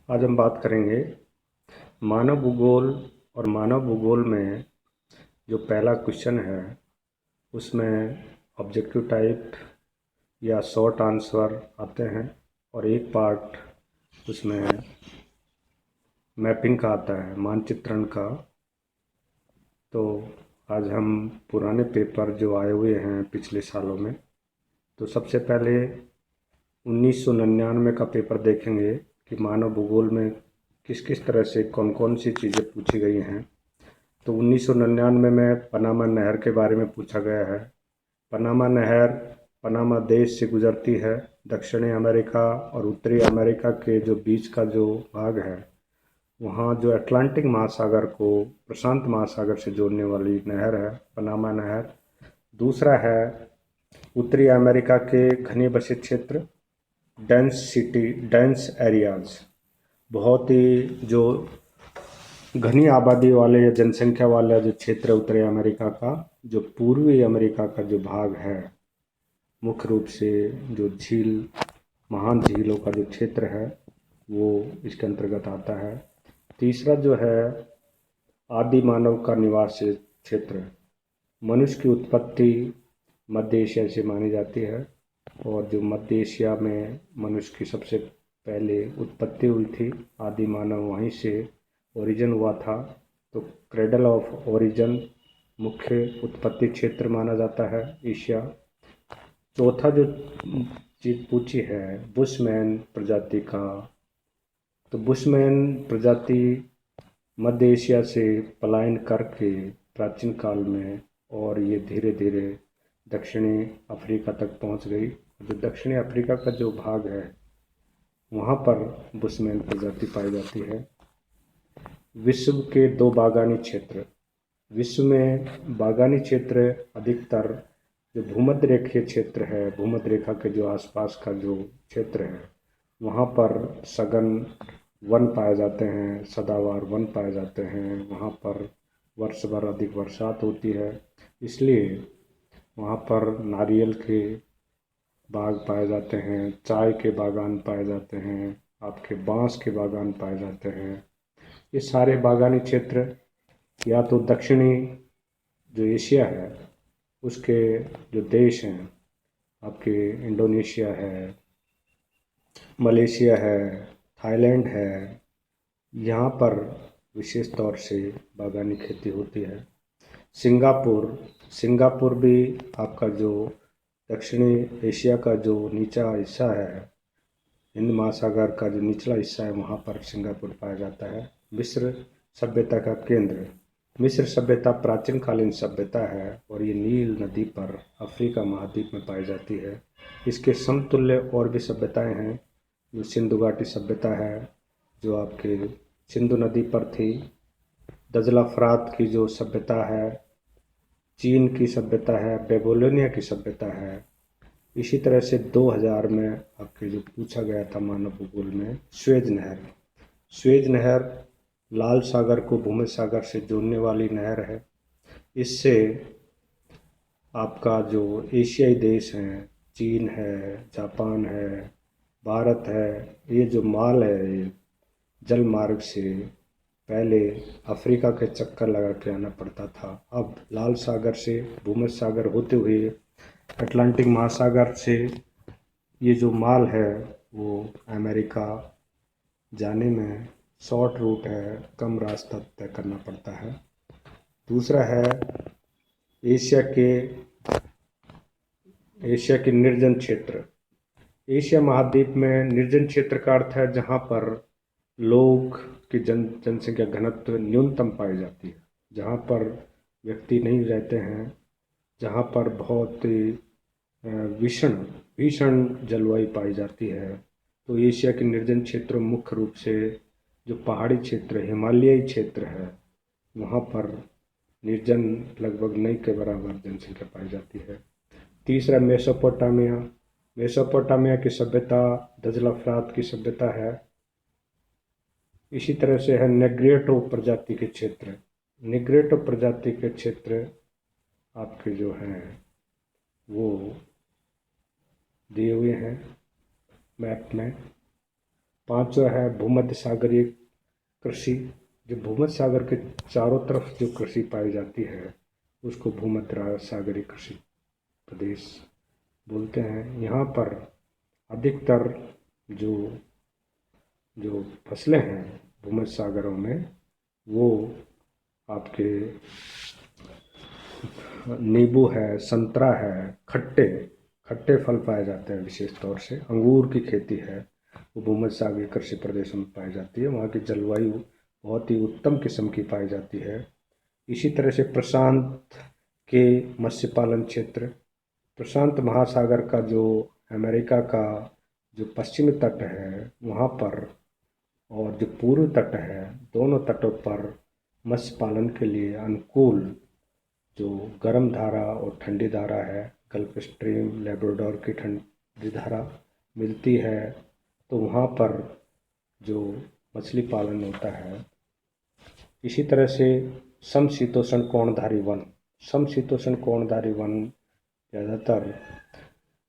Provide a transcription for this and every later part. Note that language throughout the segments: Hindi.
आज हम बात करेंगे मानव भूगोल। और मानव भूगोल में जो पहला क्वेश्चन है उसमें ऑब्जेक्टिव टाइप या शॉर्ट आंसर आते हैं, और एक पार्ट उसमें मैपिंग का आता है, मानचित्रण का। तो आज हम पुराने पेपर जो आए हुए हैं पिछले सालों में, तो सबसे पहले 1999 का पेपर देखेंगे कि मानव भूगोल में किस किस तरह से कौन कौन सी चीज़ें पूछी गई हैं। तो 1999 में पनामा नहर के बारे में पूछा गया है। पनामा नहर पनामा देश से गुजरती है। दक्षिणी अमेरिका और उत्तरी अमेरिका के जो बीच का जो भाग है, वहाँ जो अटलांटिक महासागर को प्रशांत महासागर से जोड़ने वाली नहर है, पनामा नहर। दूसरा है उत्तरी अमेरिका के घने बसे क्षेत्र, डेंस एरियाज, बहुत ही जो घनी आबादी वाले या जनसंख्या वाला जो क्षेत्र है उत्तरी अमेरिका का, जो पूर्वी अमेरिका का जो भाग है, मुख्य रूप से जो महान झीलों का जो क्षेत्र है वो इसके अंतर्गत आता है। तीसरा जो है आदि मानव का निवास क्षेत्र। मनुष्य की उत्पत्ति मध्य एशिया से मानी जाती है, और जो मध्य एशिया में मनुष्य की सबसे पहले उत्पत्ति हुई थी, आदि मानव वहीं से ओरिजिन हुआ था। तो क्रेडल ऑफ ओरिजिन मुख्य उत्पत्ति क्षेत्र माना जाता है एशिया। चौथा जो चीज पूछी है बुशमैन प्रजाति का, तो बुशमैन प्रजाति मध्य एशिया से पलायन करके प्राचीन काल में, और ये धीरे धीरे दक्षिणी अफ्रीका तक पहुंच गई। जो दक्षिणी अफ्रीका का जो भाग है वहाँ पर बुशमैन प्रजाति पाई जाती है। विश्व के दो बागानी क्षेत्र। विश्व में बागानी क्षेत्र अधिकतर जो भूमध्य रेखीय क्षेत्र है, भूमध्य रेखा के जो आसपास का जो क्षेत्र है, वहाँ पर सघन वन पाए जाते हैं, सदाबहार वन पाए जाते हैं। वहाँ पर वर्ष भर अधिक बरसात होती है, इसलिए वहाँ पर नारियल के बाग पाए जाते हैं, चाय के बागान पाए जाते हैं, आपके बांस के बागान पाए जाते हैं। ये सारे बागानी क्षेत्र या तो दक्षिणी जो एशिया है उसके जो देश हैं, आपके इंडोनेशिया है, मलेशिया है, थाईलैंड है, यहाँ पर विशेष तौर से बागानी खेती होती है। सिंगापुर सिंगापुर भी आपका जो दक्षिणी एशिया का जो निचला हिस्सा है, हिंद महासागर का जो निचला हिस्सा है, वहाँ पर सिंगापुर पाया जाता है। मिस्र सभ्यता का केंद्र। मिस्र सभ्यता प्राचीन कालीन सभ्यता है, और ये नील नदी पर अफ्रीका महाद्वीप में पाई जाती है। इसके समतुल्य और भी सभ्यताएं हैं। जो सिंधु घाटी सभ्यता है, जो आपके सिंधु नदी पर थी। दजला फरात की जो सभ्यता है, चीन की सभ्यता है, बेबीलोनिया की सभ्यता है। इसी तरह से 2000 में आपके जो पूछा गया था मानव भूगोल में, स्वेज नहर। स्वेज नहर लाल सागर को भूमध्य सागर से जोड़ने वाली नहर है। इससे आपका जो एशियाई देश हैं, चीन है, जापान है, भारत है, ये जो माल है ये जल मार्ग से पहले अफ्रीका के चक्कर लगा के आना पड़ता था। अब लाल सागर से भूमध्य सागर होते हुए अटलांटिक महासागर से ये जो माल है वो अमेरिका जाने में शॉर्ट रूट है, कम रास्ता तय करना पड़ता है। दूसरा है एशिया के निर्जन क्षेत्र। एशिया महाद्वीप में निर्जन क्षेत्र का अर्थ है जहाँ पर लोग की जनसंख्या घनत्व न्यूनतम पाई जाती है, जहाँ पर व्यक्ति नहीं रहते हैं, जहाँ पर बहुत भीषण भीषण जलवायु पाई जाती है। तो एशिया के निर्जन क्षेत्र मुख्य रूप से जो पहाड़ी क्षेत्र, हिमालयी क्षेत्र है, वहाँ पर निर्जन लगभग नहीं के बराबर जनसंख्या पाई जाती है। तीसरा मेसोपोटामिया। मेसोपोटामिया की सभ्यता दजला फरात की सभ्यता है। इसी तरह से है नेग्रेटो प्रजाति के क्षेत्र। नेग्रेटो प्रजाति के क्षेत्र आपके जो हैं वो दिए हुए हैं मैप में। पांचवा है भूमध्य सागरीय कृषि। जो भूमध्य सागर के चारों तरफ जो कृषि पाई जाती है उसको भूमध्य सागरीय कृषि प्रदेश बोलते हैं। यहाँ पर अधिकतर जो जो फसलें हैं भूमध्य सागरों में वो आपके नींबू है, संतरा है, खट्टे खट्टे फल पाए जाते हैं। विशेष तौर से अंगूर की खेती है वो भूमध्य सागरीय कृषि प्रदेशों में पाई जाती है। वहाँ की जलवायु बहुत ही उत्तम किस्म की पाई जाती है। इसी तरह से प्रशांत के मत्स्य पालन क्षेत्र, प्रशांत महासागर का जो अमेरिका का जो पश्चिमी तट है वहाँ पर और जो पूर्व तट है, दोनों तटों पर मत्स्य पालन के लिए अनुकूल जो गर्म धारा और ठंडी धारा है, गल्फ स्ट्रीम, लेब्राडोर की ठंडी धारा मिलती है, तो वहाँ पर जो मछली पालन होता है। इसी तरह से समशीतोष्ण कोणधारी वन, समशीतोष्ण कोणधारी वन ज़्यादातर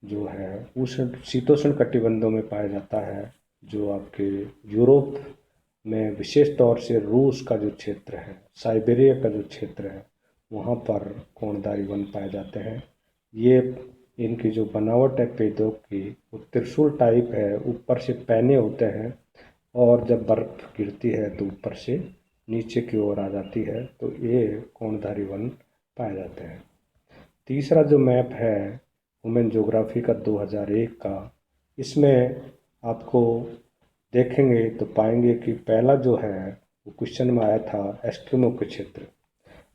जो है उष्ण शीतोष्ण कटिबंधों में पाया जाता है। जो आपके यूरोप में विशेष तौर से रूस का जो क्षेत्र है, साइबेरिया का जो क्षेत्र है, वहाँ पर कोणधारी वन पाए जाते हैं। ये इनकी जो बनावट है पेड़ों की वो त्रिशूल टाइप है, ऊपर से पैने होते हैं और जब बर्फ़ गिरती है तो ऊपर से नीचे की ओर आ जाती है, तो ये कोणधारी वन पाए जाते हैं। तीसरा जो मैप है वुमेन ज्योग्राफी का 2001 का, इसमें आपको देखेंगे तो पाएंगे कि पहला जो है वो क्वेश्चन में आया था एस्किमो के क्षेत्र।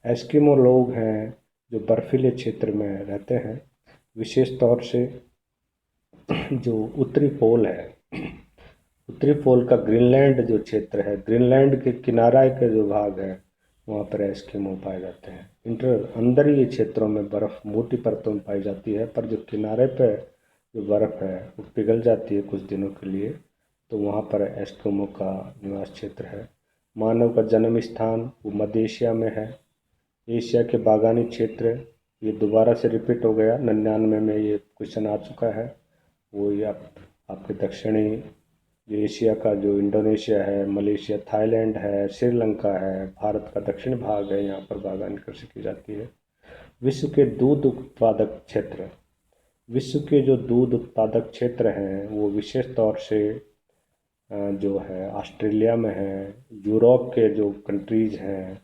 एस्किमो लोग हैं जो बर्फीले क्षेत्र में रहते हैं, विशेष तौर से जो उत्तरी पोल है, उत्तरी पोल का ग्रीनलैंड जो क्षेत्र है, ग्रीनलैंड के किनारा के जो भाग है वहाँ पर एस्किमो पाए जाते हैं। अंदर ही क्षेत्रों में बर्फ़ मोटी परतों में पाई जाती है, पर जो किनारे पे जो बर्फ़ है वो पिघल जाती है कुछ दिनों के लिए, तो वहाँ पर एस्किमो का निवास क्षेत्र है। मानव का जन्म स्थान वो मध्य एशिया में है। एशिया के बागानी क्षेत्र, ये दोबारा से रिपीट हो गया, 99 में ये क्वेश्चन आ चुका है। वो ये आपके दक्षिणी जो एशिया का जो इंडोनेशिया है, मलेशिया, थाईलैंड है, श्रीलंका है, भारत का दक्षिण भाग है, यहाँ पर बागानी कृषि की जाती है। विश्व के दूध उत्पादक क्षेत्र, विश्व के जो दूध उत्पादक क्षेत्र हैं वो विशेष तौर से जो है ऑस्ट्रेलिया में है, यूरोप के जो कंट्रीज़ हैं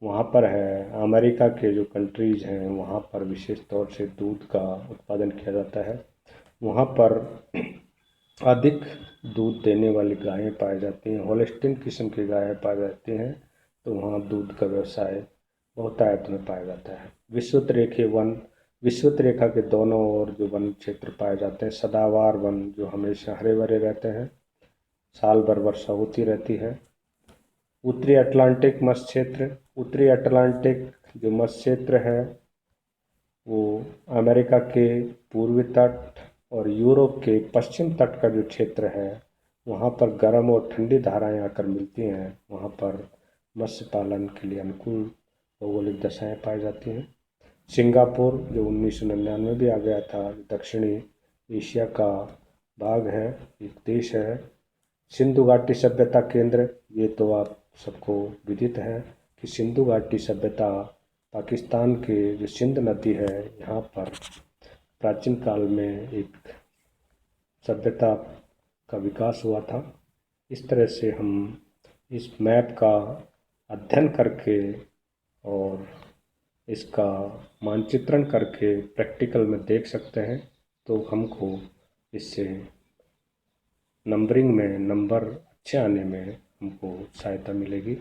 वहाँ पर है, अमेरिका के जो कंट्रीज़ हैं वहाँ पर विशेष तौर से दूध का उत्पादन किया जाता है। वहाँ पर अधिक दूध देने वाली गायें पाई जाती हैं, होल्स्टीन किस्म की गायें पाई जाती हैं, तो वहाँ दूध का व्यवसाय बहुतायत में पाया जाता है। विषुवत रेखीय वन, विषुवत रेखा के दोनों ओर जो वन क्षेत्र पाए जाते हैं, सदाबहार वन जो हमेशा हरे भरे रहते हैं, साल भर वर्षा होती रहती है। उत्तरी अटलांटिक मत्स्य क्षेत्र, उत्तरी अटलांटिक जो मत्स्य क्षेत्र है वो अमेरिका के पूर्वी तट और यूरोप के पश्चिम तट का जो क्षेत्र है वहाँ पर गर्म और ठंडी धाराएं आकर मिलती हैं, वहाँ पर मत्स्य पालन के लिए अनुकूल भौगोलिक दशाएं पाई जाती हैं। सिंगापुर जो 1999 भी आ गया था, दक्षिणी एशिया का भाग है, एक देश है। सिंधु घाटी सभ्यता केंद्र, ये तो आप सबको विदित है कि सिंधु घाटी सभ्यता पाकिस्तान के जो सिंध नदी है यहाँ पर प्राचीन काल में एक सभ्यता का विकास हुआ था। इस तरह से हम इस मैप का अध्ययन करके और इसका मानचित्रण करके प्रैक्टिकल में देख सकते हैं, तो हमको इससे नंबरिंग में नंबर अच्छे आने में हमको सहायता मिलेगी।